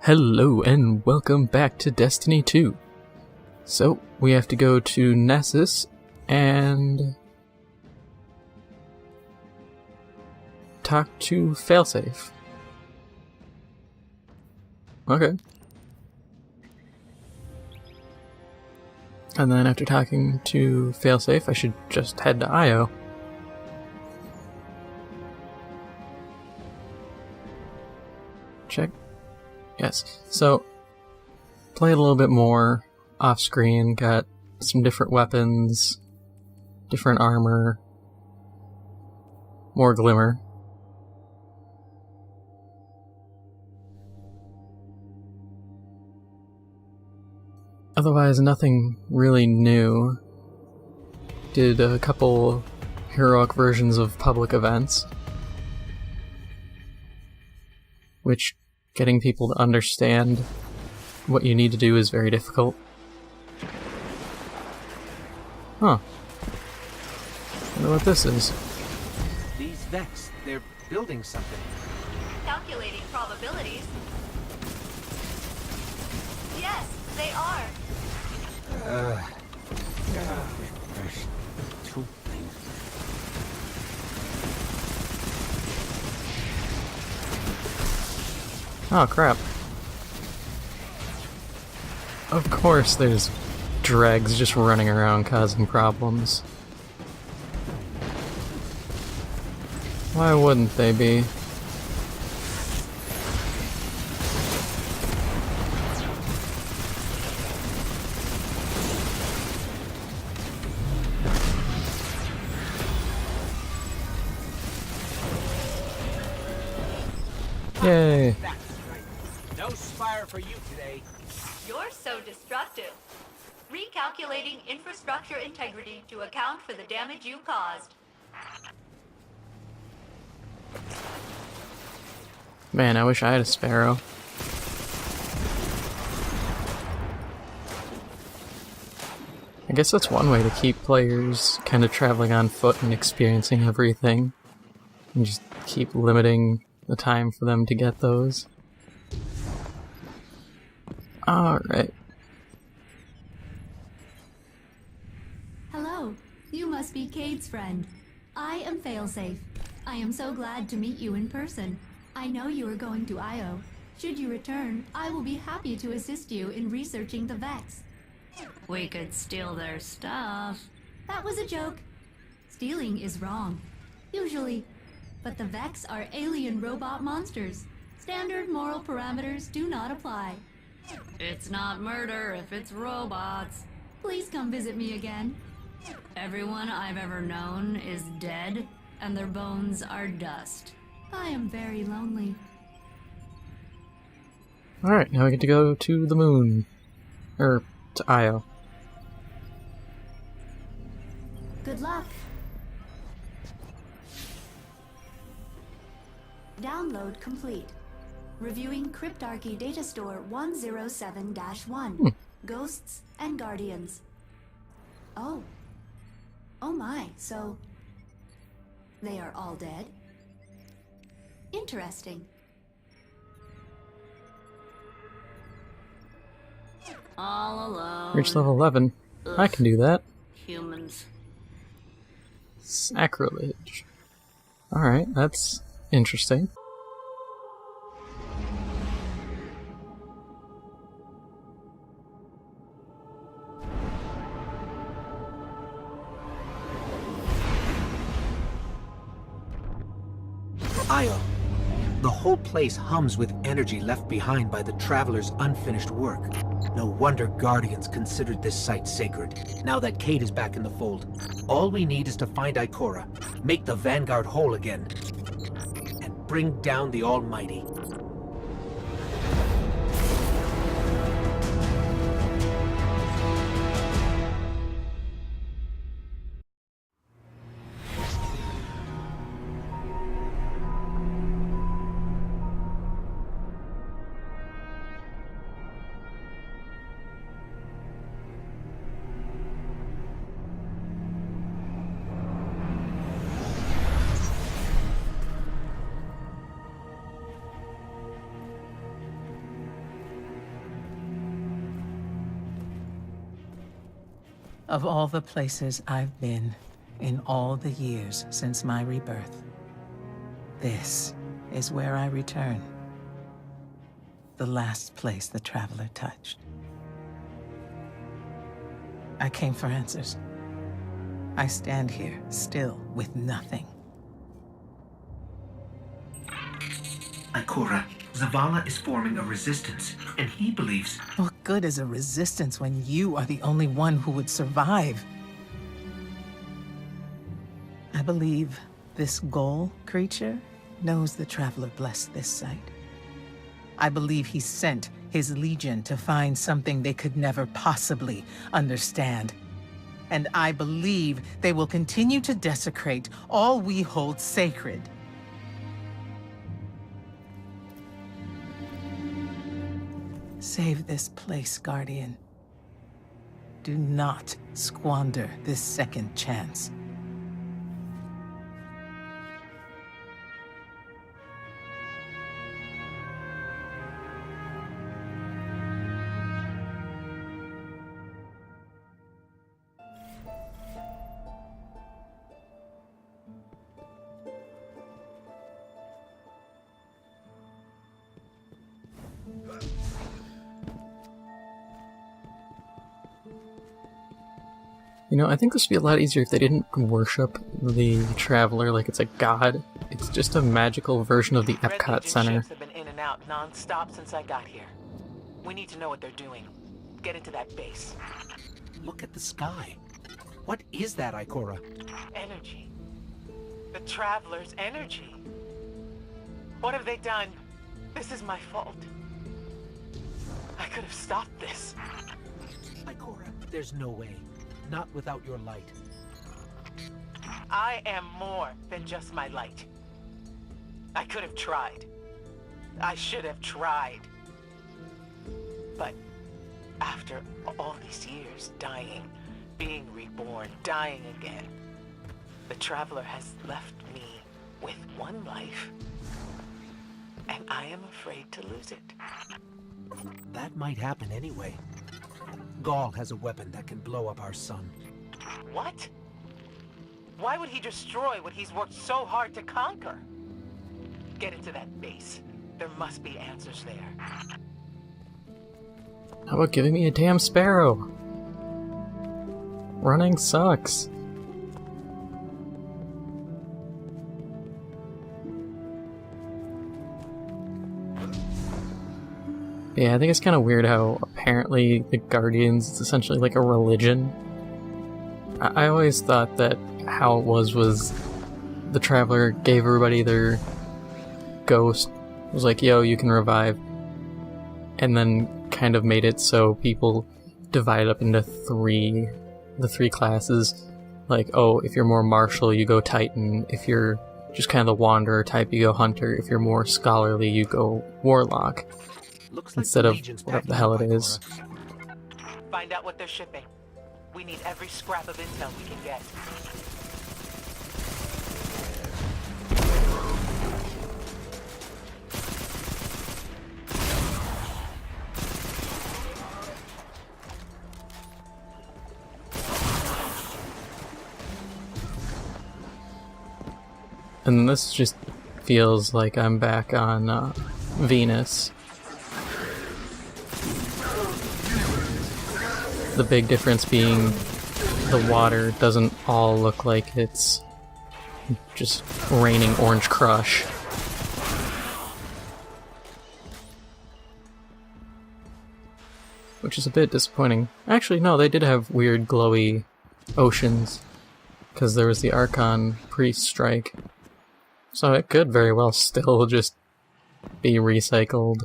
Hello and welcome back to Destiny 2. So, we have to go to Nessus and talk to Failsafe. Okay. And then after talking to Failsafe, I should just head to Io. Check. Yes, so played a little bit more off screen, got some different weapons, different armor, more glimmer. Otherwise, nothing really new. Did a couple heroic versions of public events, which getting people to understand what you need to do is very difficult. Huh. Wonder what this is. These Vex, they're building something. Calculating probabilities. Yes, they are. There's two things. Oh crap. Of course there's dregs just running around causing problems. Why wouldn't they be? Yay! No spire for you today. You're so destructive. Recalculating infrastructure integrity to account for the damage you caused. Man, I wish I had a sparrow. I guess that's one way to keep players kind of traveling on foot and experiencing everything. And just keep limiting the time for them to get those. Alright. Hello, you must be Cade's friend. I am Failsafe. I am so glad to meet you in person. I know you are going to Io. Should you return, I will be happy to assist you in researching the Vex. We could steal their stuff. That was a joke. Stealing is wrong. Usually. But the Vex are alien robot monsters. Standard moral parameters do not apply. It's not murder if it's robots. Please come visit me again. Everyone I've ever known is dead, and their bones are dust. I am very lonely. Alright, now we get to go to the moon. To Io. Good luck. Download complete. Reviewing Cryptarchy Data Store 107-1. Ghosts and Guardians. Oh. Oh my, so... they are all dead? Interesting. All alone. Reach level 11. I can do that. Humans. Sacrilege. Alright, that's interesting. Io. The whole place hums with energy left behind by the Traveler's unfinished work. No wonder Guardians considered this site sacred. Now that Cade is back in the fold, all we need is to find Ikora, make the Vanguard whole again, and bring down the Almighty. Of all the places I've been in all the years since my rebirth, this is where I return. The last place the Traveler touched. I came for answers. I stand here, still, with nothing. Ikora, Zavala is forming a resistance, and he believes... What good is a resistance when you are the only one who would survive? I believe this Ghoul creature knows the Traveler blessed this site. I believe he sent his legion to find something they could never possibly understand. And I believe they will continue to desecrate all we hold sacred. Save this place, Guardian. Do not squander this second chance. You know, I think this would be a lot easier if they didn't worship the Traveler like it's a god. It's just a magical version of the Epcot Center. Ships have been in and out non-stop since I got here. We need to know what they're doing. Get into that base. Look at the sky. What is that, Ikora? Energy. The Traveler's energy. What have they done? This is my fault. I could have stopped this. Ikora, there's no way. Not without your light. I am more than just my light. I could have tried. I should have tried. But after all these years dying, being reborn, dying again, the Traveler has left me with one life, and I am afraid to lose it. That might happen anyway. Gaul has a weapon that can blow up our sun. What? Why would he destroy what he's worked so hard to conquer? Get into that base. There must be answers there. How about giving me a damn sparrow? Running sucks. Yeah, I think it's kind of weird how apparently the Guardians is essentially like a religion. I always thought that how it was the Traveler gave everybody their ghost. It was like, yo, you can revive. And then kind of made it so people divide up into the three classes. Like, oh, if you're more martial, you go Titan. If you're just kind of the wanderer type, you go Hunter. If you're more scholarly, you go Warlock. Looks like Instead the of Legion's whatever the packing hell up, it is. Ikora. Find out what they're shipping. We need every scrap of intel we can get. And this just feels like I'm back on Venus. The big difference being the water doesn't all look like it's just raining orange crush. Which is a bit disappointing. Actually, no, they did have weird glowy oceans, because there was the Archon Priest strike. So it could very well still just be recycled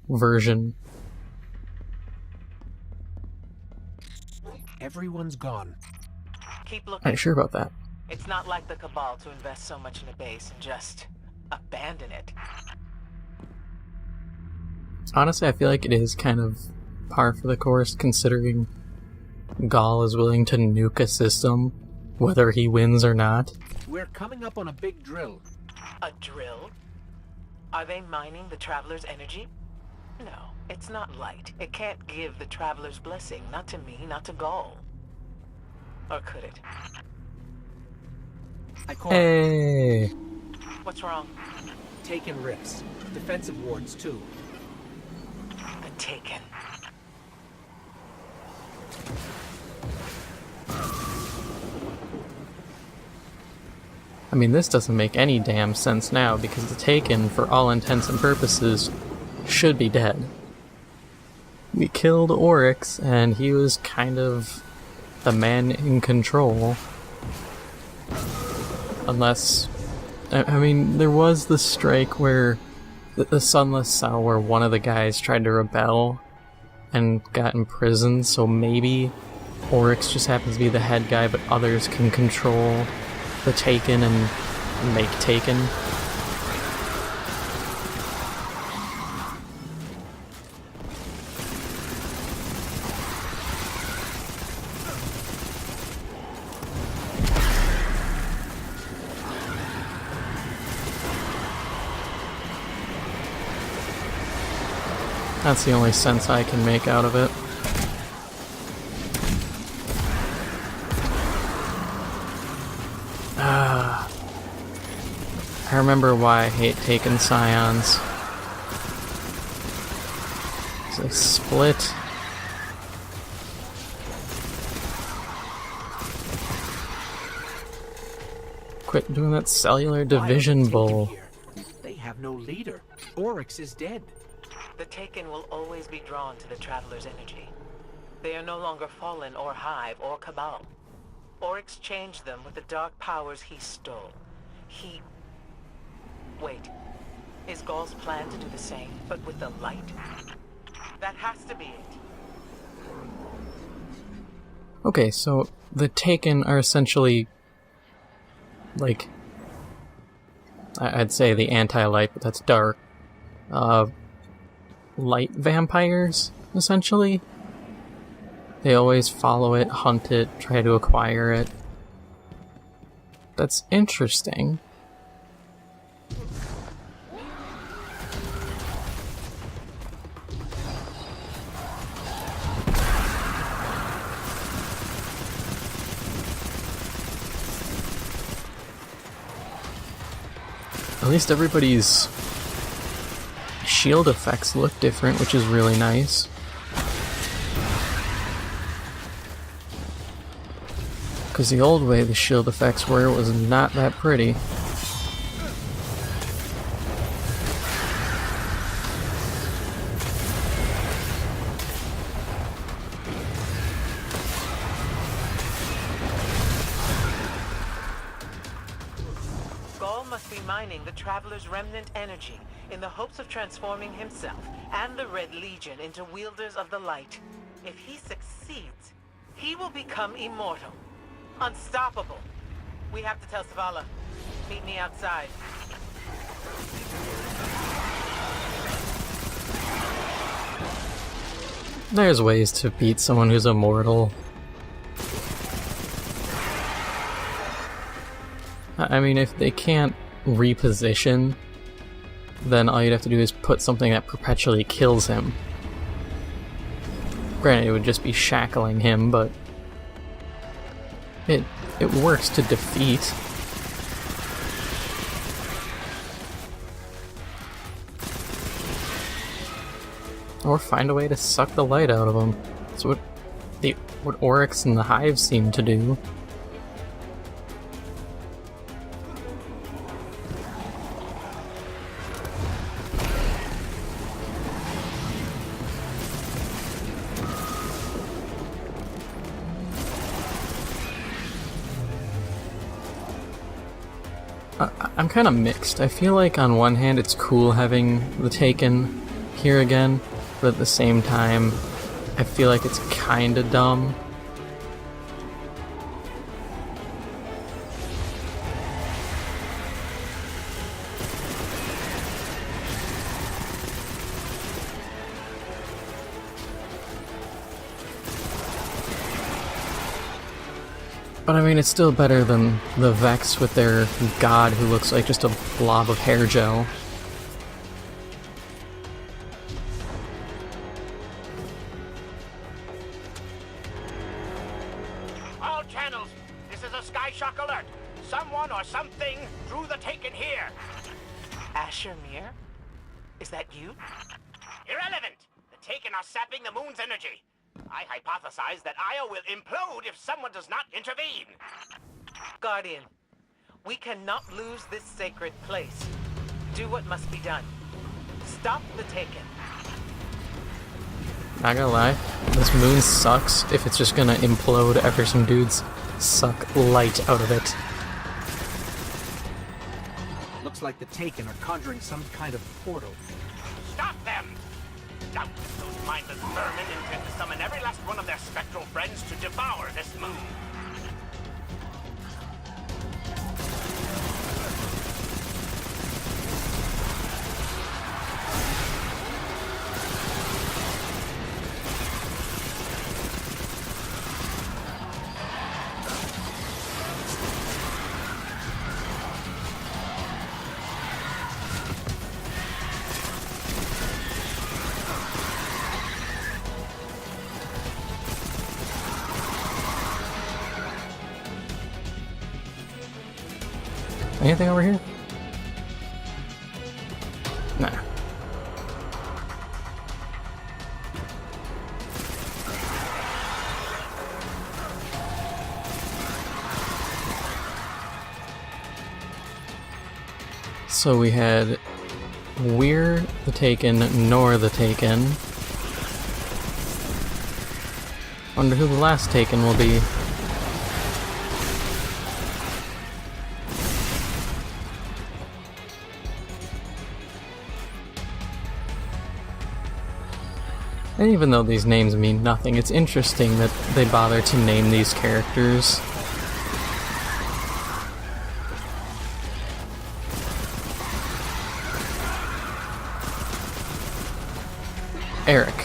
version. Everyone's gone. Keep looking. Are you sure about that? It's not like the Cabal to invest so much in a base and just abandon it. Honestly, I feel like it is kind of par for the course, considering Gaul is willing to nuke a system, whether he wins or not. We're coming up on a big drill. A drill? Are they mining the Traveler's energy? No, it's not light. It can't give the Traveler's blessing. Not to me, not to Gaul. Or could it? Hey! What's wrong? Taken rips. Defensive wards, too. The Taken. I mean, this doesn't make any damn sense now, because the Taken, for all intents and purposes, should be dead. We killed Oryx, and he was kind of the man in control. Unless... I mean, there was the strike where... The Sunless Cell, where one of the guys tried to rebel and got imprisoned, so maybe Oryx just happens to be the head guy, but others can control the Taken and make Taken. That's the only sense I can make out of it. I remember why I hate Taken Scions. They split. Quit doing that cellular division bull. They have no leader. Oryx is dead. The Taken will always be drawn to the Traveler's energy. They are no longer Fallen or Hive or Cabal. Oryx changed them with the dark powers he stole. Wait. Is Gaul's plan to do the same, but with the light? That has to be it. Okay, so the Taken are essentially, like, I'd say the anti-light, but that's dark. Light vampires, essentially. They always follow it, hunt it, try to acquire it. That's interesting. At least everybody's shield effects look different, which is really nice. Because the old way the shield effects were was not that pretty. Gaul must be mining the Traveler's remnant energy in the hopes of transforming himself and the Red Legion into wielders of the light. If he succeeds, he will become immortal. Unstoppable. We have to tell Savala. Meet me outside. There's ways to beat someone who's immortal. I mean, if they can't reposition, then all you'd have to do is put something that perpetually kills him. Granted, it would just be shackling him, but it works to defeat. Or find a way to suck the light out of him. That's what Oryx and the Hive seem to do. I'm kind of mixed. I feel like on one hand it's cool having the Taken here again, but at the same time I feel like it's kind of dumb. But I mean, it's still better than the Vex with their god who looks like just a blob of hair gel. channels. This is a Skyshock alert. Someone or something drew the Taken here. Asher Mir? Is that you? Irrelevant. The Taken are sapping the moon's energy. I hypothesize that Io will implode if someone does not intervene. Guardian, we cannot lose this sacred place. Do what must be done. Stop the Taken. Not gonna lie, this moon sucks if it's just gonna implode after some dudes suck light out of it. Looks like the Taken are conjuring some kind of portal. Stop them! Doubtless those mindless vermin intend to summon every last one of their spectral friends to devour this moon. Anything over here? Nah. So we had We're the Taken, Nor the Taken. Wonder who the last Taken will be. And even though these names mean nothing, it's interesting that they bother to name these characters. Eric.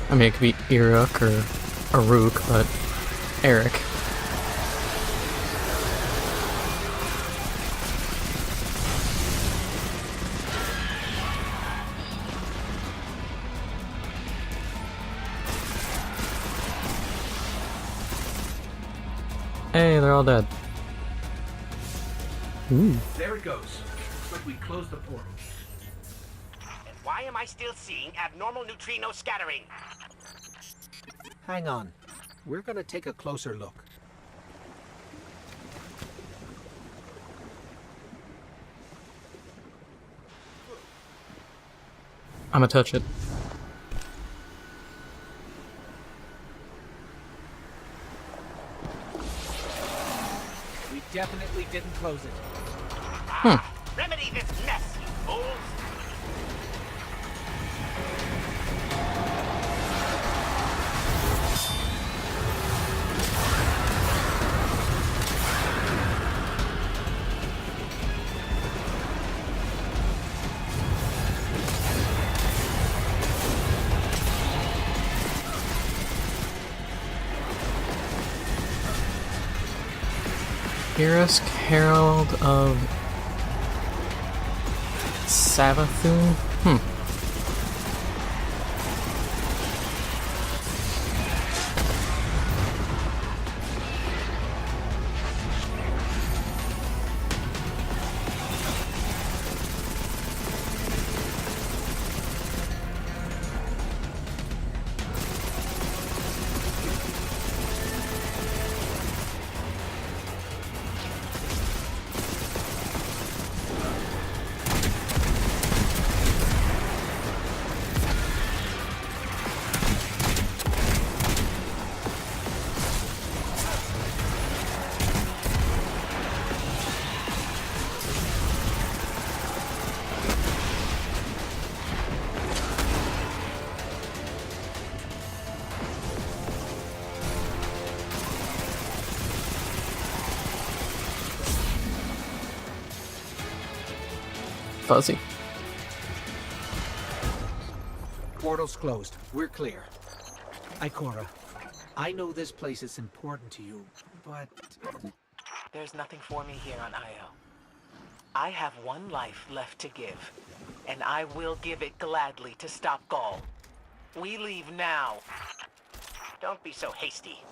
I mean, it could be Iruk or Aruk, but Eric. Hey, they're all dead. Ooh. There it goes. Looks like we closed the portal. And why am I still seeing abnormal neutrino scattering? Hang on. We're gonna take a closer look. I'ma touch it. We definitely didn't close it. Remedy this mess, you fools! Iris, Herald of Savathun? Fuzzy. Portal's closed. We're clear. Ikora, I know this place is important to you, but... There's nothing for me here on Io. I have one life left to give, and I will give it gladly to stop Gaul. We leave now. don't be so hasty.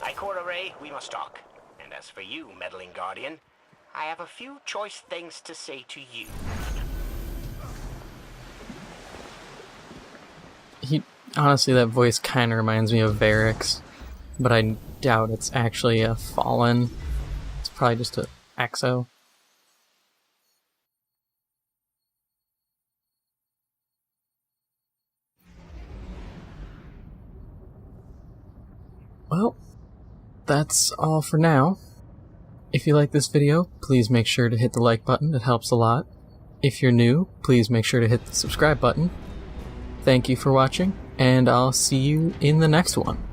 Ikora Ray, we must talk. And as for you, meddling Guardian, I have a few choice things to say to you. Honestly, that voice kind of reminds me of Varric's, but I doubt it's actually a Fallen. It's probably just a Exo. Well, that's all for now. If you like this video, please make sure to hit the like button, it helps a lot. If you're new, please make sure to hit the subscribe button. Thank you for watching, and I'll see you in the next one.